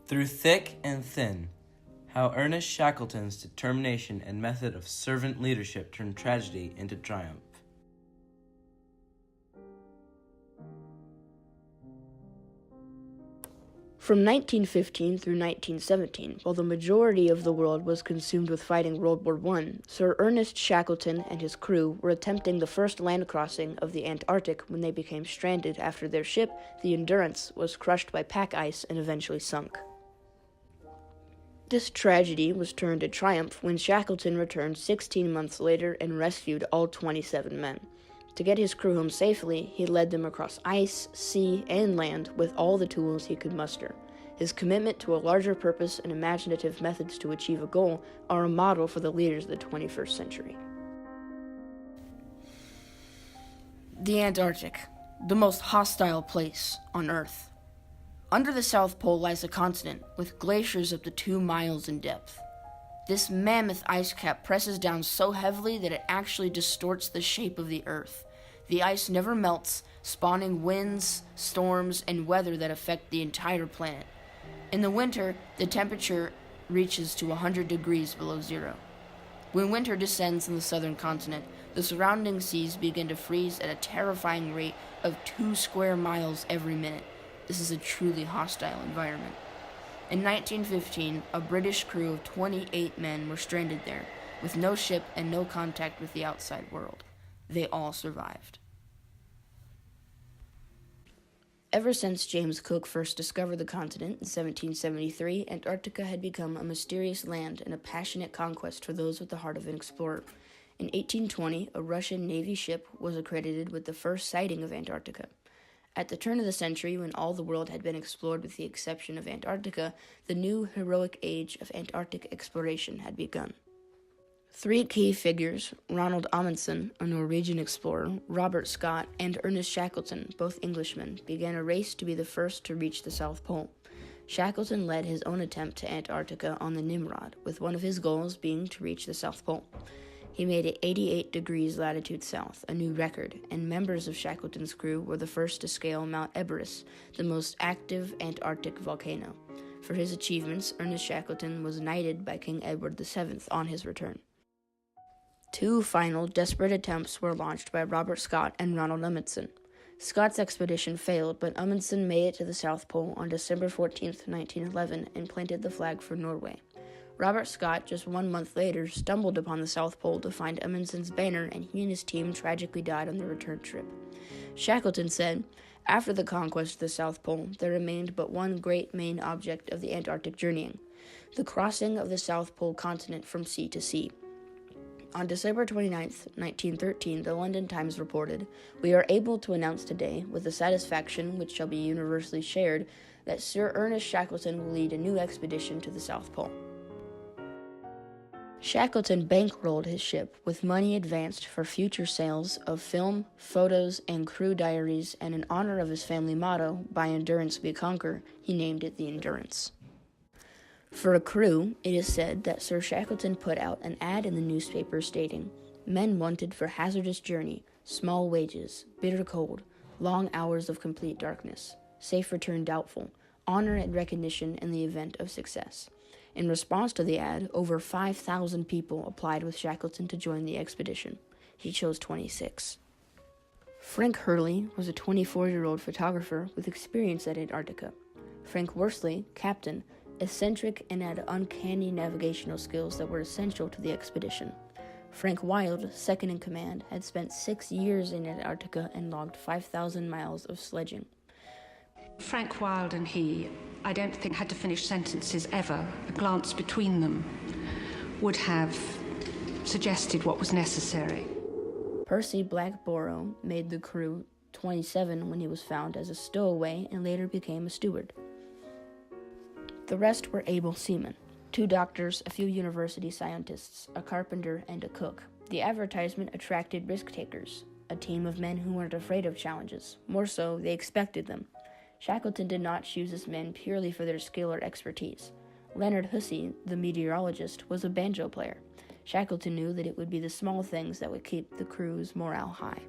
Through thick and thin, how Ernest Shackleton's determination and method of servant leadership turned tragedy into triumph. From 1915 through 1917, while the majority of the world was consumed with fighting World War I, Sir Ernest Shackleton and his crew were attempting the first land crossing of the Antarctic when they became stranded after their ship, the Endurance, was crushed by pack ice and eventually sunk. This tragedy was turned to triumph when Shackleton returned 16 months later and rescued all 27 men. To get his crew home safely, he led them across ice, sea, and land with all the tools he could muster. His commitment to a larger purpose and imaginative methods to achieve a goal are a model for the leaders of the 21st century. The Antarctic, the most hostile place on Earth. Under the South Pole lies a continent with glaciers up to 2 miles in depth. This mammoth ice cap presses down so heavily that it actually distorts the shape of the Earth. The ice never melts, spawning winds, storms, and weather that affect the entire planet. In the winter, the temperature reaches to 100 degrees below zero. When winter descends on the southern continent, the surrounding seas begin to freeze at a terrifying rate of 2 square miles every minute. This is a truly hostile environment. In 1915, a British crew of 28 men were stranded there, with no ship and no contact with the outside world. They all survived. Ever since James Cook first discovered the continent in 1773, Antarctica had become a mysterious land and a passionate conquest for those with the heart of an explorer. In 1820, a Russian Navy ship was accredited with the first sighting of Antarctica. At the turn of the century, when all the world had been explored with the exception of Antarctica, the new heroic age of Antarctic exploration had begun. 3 key figures, Ronald Amundsen, a Norwegian explorer, Robert Scott, and Ernest Shackleton, both Englishmen, began a race to be the first to reach the South Pole. Shackleton led his own attempt to Antarctica on the Nimrod, with one of his goals being to reach the South Pole. He made it 88 degrees latitude south, a new record, and members of Shackleton's crew were the first to scale Mount Everest, the most active Antarctic volcano. For his achievements, Ernest Shackleton was knighted by King Edward VII on his return. 2 final desperate attempts were launched by Robert Scott and Ronald Amundsen. Scott's expedition failed, but Amundsen made it to the South Pole on December 14, 1911, and planted the flag for Norway. Robert Scott, just 1 month later, stumbled upon the South Pole to find Amundsen's banner, and he and his team tragically died on the return trip. Shackleton said, "After the conquest of the South Pole, there remained but one great main object of the Antarctic journeying, the crossing of the South Pole continent from sea to sea." On December 29, 1913, the London Times reported, "We are able to announce today, with a satisfaction which shall be universally shared, that Sir Ernest Shackleton will lead a new expedition to the South Pole." Shackleton bankrolled his ship with money advanced for future sales of film, photos, and crew diaries, and in honor of his family motto, "By endurance we conquer," he named it the Endurance. For a crew, it is said that Sir Shackleton put out an ad in the newspaper stating, "Men wanted for hazardous journey, small wages, bitter cold, long hours of complete darkness, safe return doubtful, honor and recognition in the event of success." In response to the ad, over 5,000 people applied with Shackleton to join the expedition. He chose 26. Frank Hurley was a 24-year-old photographer with experience at Antarctica. Frank Worsley, captain, eccentric and had uncanny navigational skills that were essential to the expedition. Frank Wild, second in command, had spent 6 years in Antarctica and logged 5,000 miles of sledging. Frank Wild and he, I don't think, had to finish sentences ever. A glance between them would have suggested what was necessary. Percy Blackborough made the crew 27 when he was found as a stowaway and later became a steward. The rest were able seamen, 2 doctors, a few university scientists, a carpenter, and a cook. The advertisement attracted risk-takers, a team of men who weren't afraid of challenges. More so, they expected them. Shackleton did not choose his men purely for their skill or expertise. Leonard Hussey, the meteorologist, was a banjo player. Shackleton knew that it would be the small things that would keep the crew's morale high.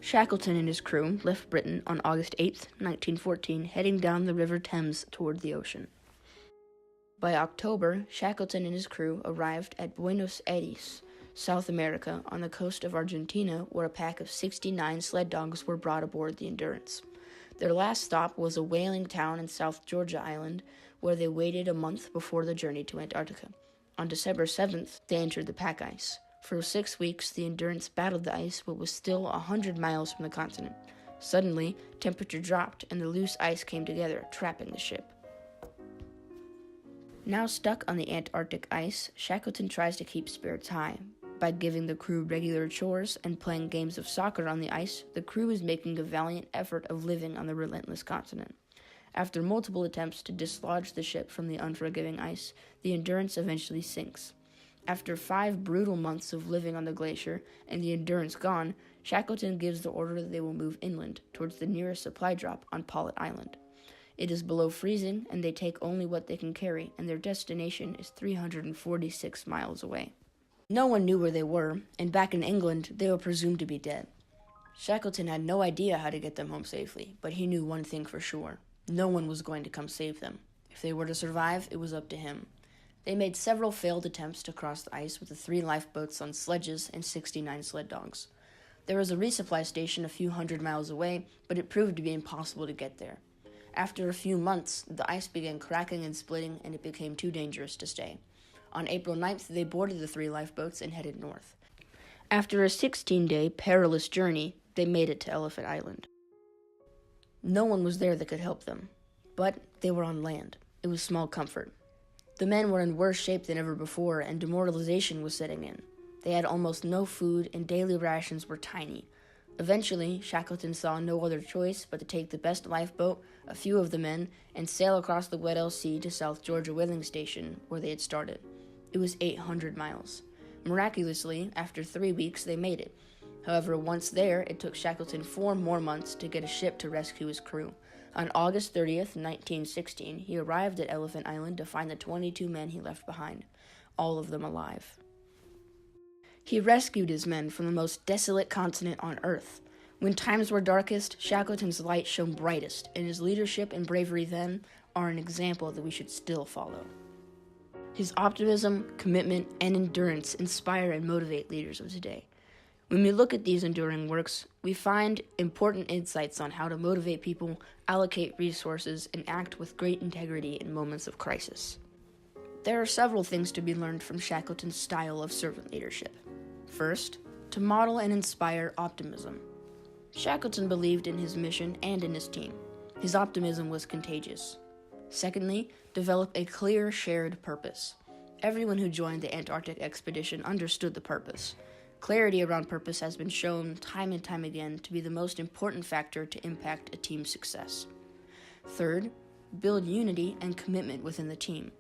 Shackleton and his crew left Britain on August 8, 1914, heading down the River Thames toward the ocean. By October, Shackleton and his crew arrived at Buenos Aires, South America, on the coast of Argentina, where a pack of 69 sled dogs were brought aboard the Endurance. Their last stop was a whaling town in South Georgia Island, where they waited a month before the journey to Antarctica. On December 7th, they entered the pack ice. For 6 weeks, the Endurance battled the ice but was still 100 miles from the continent. Suddenly, temperature dropped and the loose ice came together, trapping the ship. Now stuck on the Antarctic ice, Shackleton tries to keep spirits high. By giving the crew regular chores and playing games of soccer on the ice, the crew is making a valiant effort of living on the relentless continent. After multiple attempts to dislodge the ship from the unforgiving ice, the Endurance eventually sinks. After 5 brutal months of living on the glacier and the Endurance gone, Shackleton gives the order that they will move inland towards the nearest supply drop on Paulet Island. It is below freezing, and they take only what they can carry, and their destination is 346 miles away. No one knew where they were, and back in England, they were presumed to be dead. Shackleton had no idea how to get them home safely, but he knew one thing for sure. No one was going to come save them. If they were to survive, it was up to him. They made several failed attempts to cross the ice with the 3 lifeboats on sledges and 69 sled dogs. There was a resupply station a few hundred miles away, but it proved to be impossible to get there. After a few months, the ice began cracking and splitting, and it became too dangerous to stay. On April 9th, they boarded the 3 lifeboats and headed north. After a 16-day perilous journey, they made it to Elephant Island. No one was there that could help them, but they were on land. It was small comfort. The men were in worse shape than ever before, and demoralization was setting in. They had almost no food, and daily rations were tiny. Eventually, Shackleton saw no other choice but to take the best lifeboat, a few of the men, and sail across the Weddell Sea to South Georgia Whaling Station, where they had started. It was 800 miles. Miraculously, after 3 weeks, they made it. However, once there, it took Shackleton 4 more months to get a ship to rescue his crew. On August 30th, 1916, he arrived at Elephant Island to find the 22 men he left behind, all of them alive. He rescued his men from the most desolate continent on Earth. When times were darkest, Shackleton's light shone brightest, and his leadership and bravery then are an example that we should still follow. His optimism, commitment, and endurance inspire and motivate leaders of today. When we look at these enduring works, we find important insights on how to motivate people, allocate resources, and act with great integrity in moments of crisis. There are several things to be learned from Shackleton's style of servant leadership. First, to model and inspire optimism. Shackleton believed in his mission and in his team. His optimism was contagious. Secondly, develop a clear shared purpose. Everyone who joined the Antarctic expedition understood the purpose. Clarity around purpose has been shown time and time again to be the most important factor to impact a team's success. Third, build unity and commitment within the team.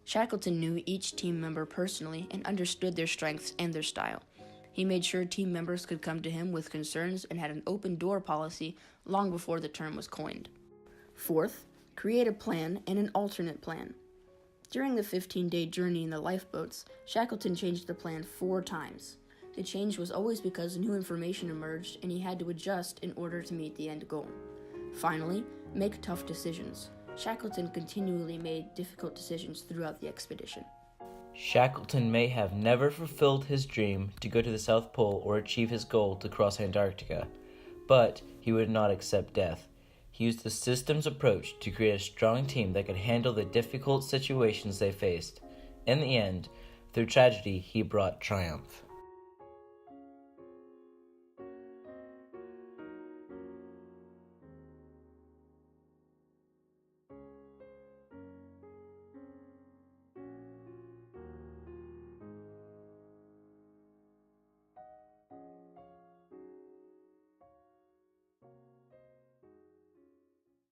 Shackleton knew each team member personally and understood their strengths and their style. He made sure team members could come to him with concerns and had an open door policy long before the term was coined. Fourth, create a plan and an alternate plan. During the 15-day journey in the lifeboats, Shackleton changed the plan 4 times. The change was always because new information emerged and he had to adjust in order to meet the end goal. Finally, make tough decisions. Shackleton continually made difficult decisions throughout the expedition. Shackleton may have never fulfilled his dream to go to the South Pole or achieve his goal to cross Antarctica, but he would not accept death. He used the systems approach to create a strong team that could handle the difficult situations they faced. In the end, through tragedy, he brought triumph.